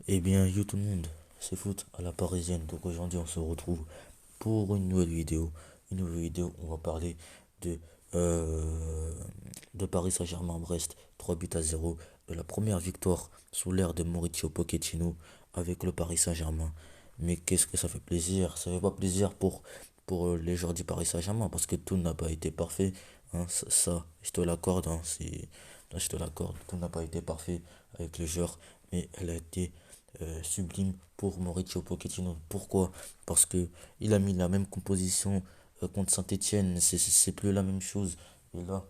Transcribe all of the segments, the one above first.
Eh bien, yo tout le monde, c'est Foot à la parisienne. Donc aujourd'hui, on se retrouve pour une nouvelle vidéo, on va parler de, euh, de Paris Saint-Germain-Brest, 3 buts à zéro, de la première victoire sous l'ère de Mauricio Pochettino avec le Paris Saint-Germain. Mais qu'est-ce que ça fait plaisir! Ça fait pas plaisir pour les joueurs du Paris Saint-Germain parce que tout n'a pas été parfait. Hein, je te l'accorde. Là, je te l'accorde. Tout n'a pas été parfait avec le joueur, mais elle a été sublime pour Mauricio Pochettino. Pourquoi? Parce que il a mis la même composition contre Saint-Etienne, c'est plus la même chose. Et là,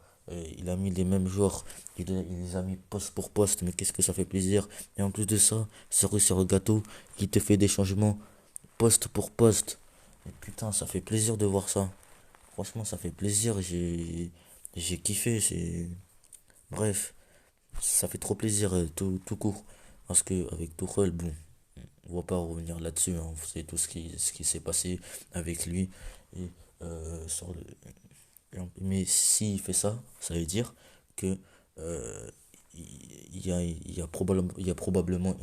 il a mis les mêmes joueurs, il les a mis poste pour poste, mais qu'est-ce que ça fait plaisir. Et en plus de ça, cerise sur le gâteau, il te fait des changements poste pour poste. Et putain, ça fait plaisir de voir ça. Franchement, ça fait plaisir, j'ai kiffé, Bref, ça fait trop plaisir tout court. Parce que avec Tuchel, bon, on va pas revenir là-dessus, hein. C'est tout ce qui s'est passé avec lui. Et, sur le... Mais s'il fait ça, ça veut dire que euh, il y a probablement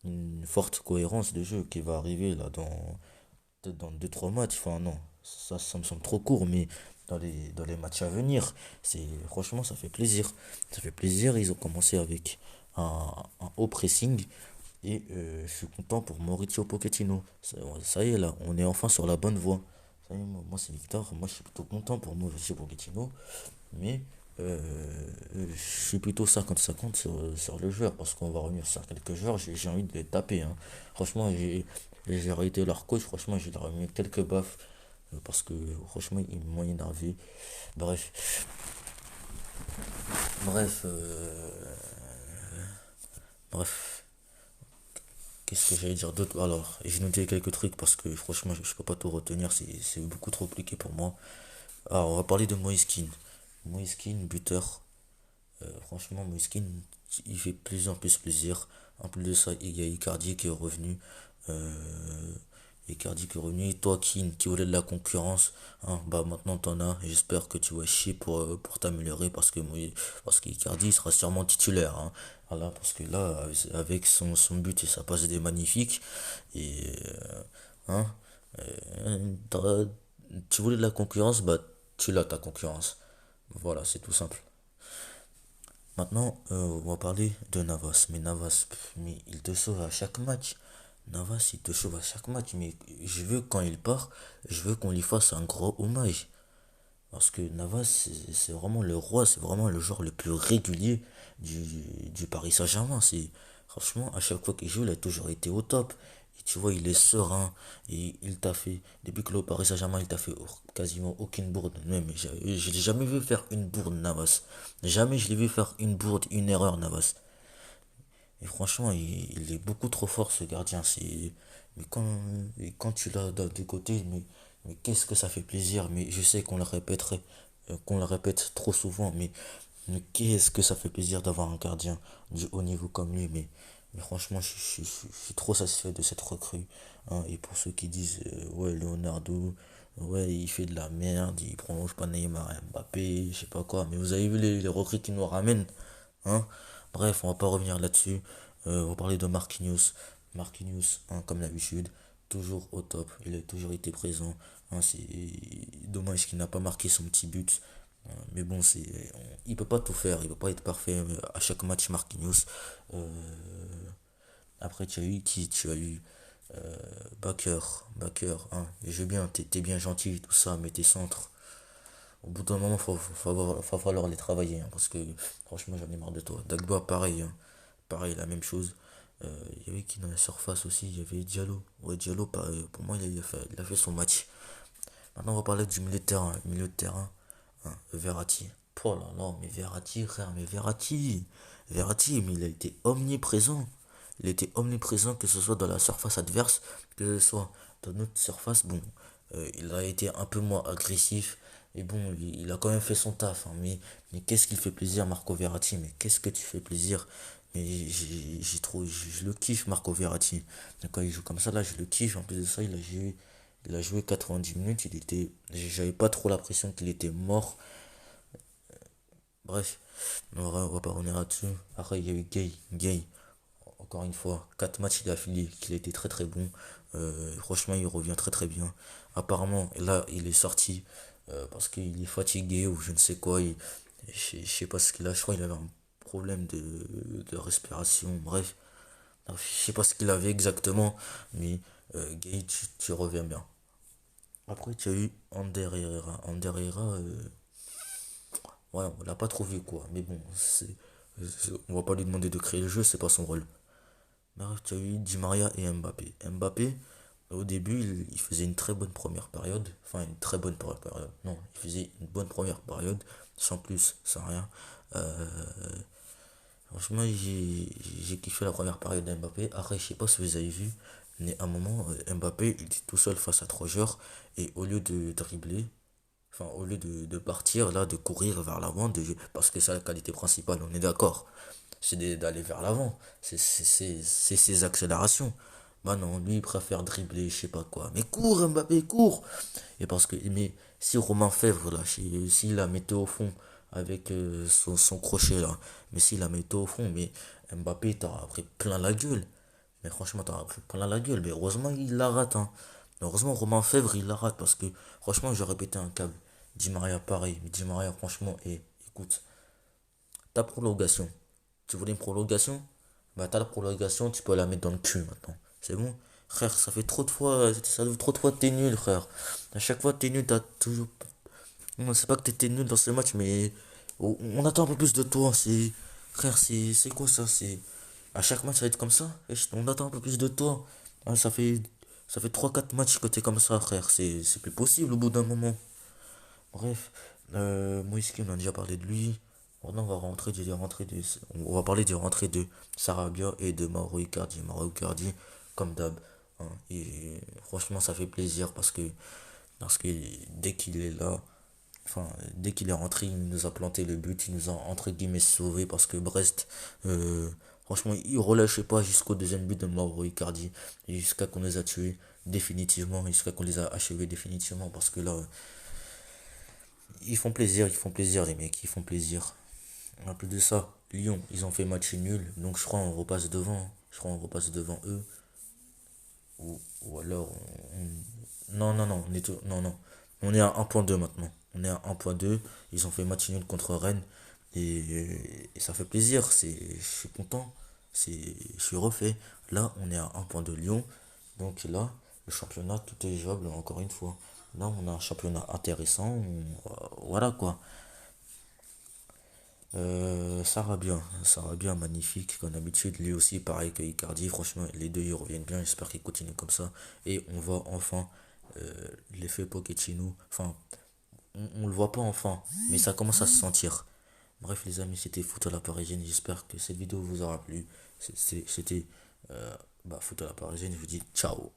une forte cohérence de jeu qui va arriver là peut-être dans deux trois matchs. Enfin non, ça me semble trop court, mais dans les matchs à venir, franchement ça fait plaisir. Ça fait plaisir, ils ont commencé avec un haut pressing. Et je suis content pour Mauricio Pochettino. Ça y est, là, on est enfin sur la bonne voie. Ça y est, moi c'est Victor. Moi, je suis plutôt content pour Mauricio Pochettino. Mais je suis plutôt 50-50 sur le joueur. Parce qu'on va revenir sur quelques joueurs. J'ai envie de les taper, hein. Franchement, j'ai arrêté leur coach. Franchement, j'ai leur mis quelques baffes. Parce que, franchement, ils m'ont énervé. Bref. Bref. Bref. Qu'est-ce que j'allais dire d'autre? Alors, j'ai noté quelques trucs parce que franchement, je peux pas tout retenir, c'est beaucoup trop compliqué pour moi. Alors, on va parler de Moiskin. Moiskin, buteur. Franchement, Moiskin, il fait de plus en plus plaisir. En plus de ça, il y a Icardi qui est revenu. Euh, Icardi qui est revenu. Et toi qui voulais de la concurrence, hein, bah maintenant t'en as. J'espère que tu vas chier pour t'améliorer parce qu'Icardi sera sûrement titulaire, hein. Voilà, parce que là, avec son but et sa passe des magnifiques, et hein, t'as- tu voulais de la concurrence, bah tu l'as ta concurrence. Voilà, c'est tout simple. Maintenant, on va parler de Navas. Mais Navas, mais il te sauve à chaque match. Navas, il te sauve à chaque match. Mais je veux, quand il part, je veux qu'on lui fasse un gros hommage. Parce que Navas, c'est vraiment le roi, c'est vraiment le joueur le plus régulier du, du Paris Saint-Germain. Franchement, à chaque fois qu'il joue, il a toujours été au top. Et tu vois, il est serein. Et il t'a fait, depuis que le Paris Saint-Germain, il t'a fait quasiment aucune bourde. Même, je l'ai jamais vu faire une bourde, Navas. Jamais je l'ai vu faire une bourde, une erreur, Navas. Et franchement, il est beaucoup trop fort, ce gardien. Mais quand tu l'as du côté, mais qu'est-ce que ça fait plaisir. Mais je sais qu'on le répète trop souvent, mais qu'est-ce que ça fait plaisir d'avoir un gardien du haut niveau comme lui. Mais franchement, je suis trop satisfait de cette recrue, hein. Et pour ceux qui disent, ouais, Leonardo, ouais, il fait de la merde, il prolonge pas Neymar, Mbappé, je sais pas quoi. Mais vous avez vu les recrues qu'il nous ramène, hein? Bref, on va pas revenir là-dessus. On va parler de Marquinhos. Marquinhos, hein, comme d'habitude, toujours au top. Il a toujours été présent, hein. C'est dommage qu'il n'a pas marqué son petit but. Mais bon, il peut pas tout faire. Il peut pas être parfait à chaque match, Marquinhos. Euh, Après, tu as eu qui? Tu as eu Bakker. Bakker, hein. Et je veux bien, t'es bien gentil, tout ça, mais tes centres. Au bout d'un moment, faut falloir les travailler, hein, parce que franchement, j'en ai marre de toi. Dagba, pareil, hein. Pareil, la même chose. Il y avait qui dans la surface aussi? Il y avait Diallo. Ouais, Diallo, pour moi, il a fait son match. Maintenant, on va parler du milieu de terrain. Milieu de terrain, hein, Verratti. Oh là là, mais Verratti, frère, mais Verratti. Verratti, mais il a été omniprésent. Il était omniprésent, que ce soit dans la surface adverse, que ce soit dans notre surface. Bon, il a été un peu moins agressif. Et bon, il a quand même fait son taf, hein. Mais qu'est-ce qu'il fait plaisir, Marco Verratti. Mais qu'est-ce que tu fais plaisir. Mais j'ai trop, je le kiffe, Marco Verratti. Quand il joue comme ça, là, je le kiffe. En plus de ça, il a joué 90 minutes. J'avais pas trop l'impression qu'il était mort. Bref, on va pas revenir là-dessus. Après, il y a eu Gay. Gay. encore une fois, 4 matchs d'affilée, qu'il a été très très bon. Franchement, il revient très très bien. Apparemment, là, il est sorti parce qu'il est fatigué ou je ne sais quoi. Je sais pas ce qu'il a. Je crois qu'il avait un problème de respiration. Bref, je sais pas ce qu'il avait exactement. Mais Gay, tu reviens bien. Après, tu as eu Ander Herrera. Ander Herrera, ouais, on l'a pas trouvé quoi. Mais bon, on va pas lui demander de créer le jeu, c'est pas son rôle. Bref, tu as eu Di Maria et Mbappé. Mbappé, au début, il faisait une très bonne première période. Enfin, une très bonne première période. Non, il faisait une bonne première période. Sans plus, sans rien. Euh, Franchement, j'ai kiffé la première période d'Mbappé. Après, je sais pas si vous avez vu, mais à un moment, Mbappé, il était tout seul face à trois joueurs. Et au lieu de dribbler, enfin, au lieu de partir, là, de courir vers l'avant, parce que c'est la qualité principale, on est d'accord. D'aller vers l'avant. C'est ses accélérations. Bah non, lui, il préfère dribbler, je sais pas quoi. Mais cours, Mbappé, cours! Et parce que, mais si Romain Fèvre, là, s'il la mettait au fond avec son crochet, là, mais s'il la mettait au fond, mais Mbappé, t'auras pris plein la gueule. Mais franchement, t'auras pris plein la gueule. Mais heureusement, il la rate, hein. Heureusement, Romain Fèvre, il la rate parce que, franchement, j'aurais pété un câble. Di Maria, pareil. Mais Di Maria, franchement, écoute, ta prolongation. Tu voulais une prolongation? Bah, t'as la prolongation, tu peux la mettre dans le cul maintenant. C'est bon? Frère, ça fait trop de fois, ça fait trop de fois que t'es nul, frère. À chaque fois que t'es nul, t'as toujours. Non, c'est pas que t'étais nul dans ce match, mais on attend un peu plus de toi. Frère, c'est quoi ça? À chaque match, ça va être comme ça? On attend un peu plus de toi. Ah, ça fait 3 4 matchs que t'es comme ça, frère. C'est plus possible au bout d'un moment. Bref, Moïse, on a déjà parlé de lui. Maintenant, on va parler des rentrées de Sarabia et de Mauro Icardi. Mauro Icardi, comme d'hab, hein. Et franchement, ça fait plaisir parce que dès qu'il est là, enfin, dès qu'il est rentré, il nous a planté le but, il nous a entre guillemets sauvé parce que Brest, franchement, il relâchait pas jusqu'au deuxième but de Mauro Icardi, et jusqu'à qu'on les a tués définitivement, jusqu'à qu'on les a achevés définitivement parce que là, ils font plaisir les mecs, ils font plaisir. En plus de ça, Lyon, ils ont fait match nul, donc je crois on repasse devant. Je crois on repasse devant eux. Ou alors non, non, non, non, non. On est à 1,2 maintenant. On est à 1,2. Ils ont fait match nul contre Rennes. Et ça fait plaisir. Je suis content. Je suis refait. Là, on est à 1,2 Lyon. Donc là, le championnat, tout est jouable encore une fois. Là, on a un championnat intéressant. Voilà quoi. Ça va bien, magnifique, comme d'habitude. Lui aussi, pareil que Icardi, franchement, les deux ils reviennent bien. J'espère qu'ils continuent comme ça. Et on voit enfin l'effet Pochettino. Enfin, on le voit pas enfin, mais ça commence à se sentir. Bref, les amis, c'était Foot à la Parisienne. J'espère que cette vidéo vous aura plu. C'était Foot à la Parisienne. Je vous dis ciao.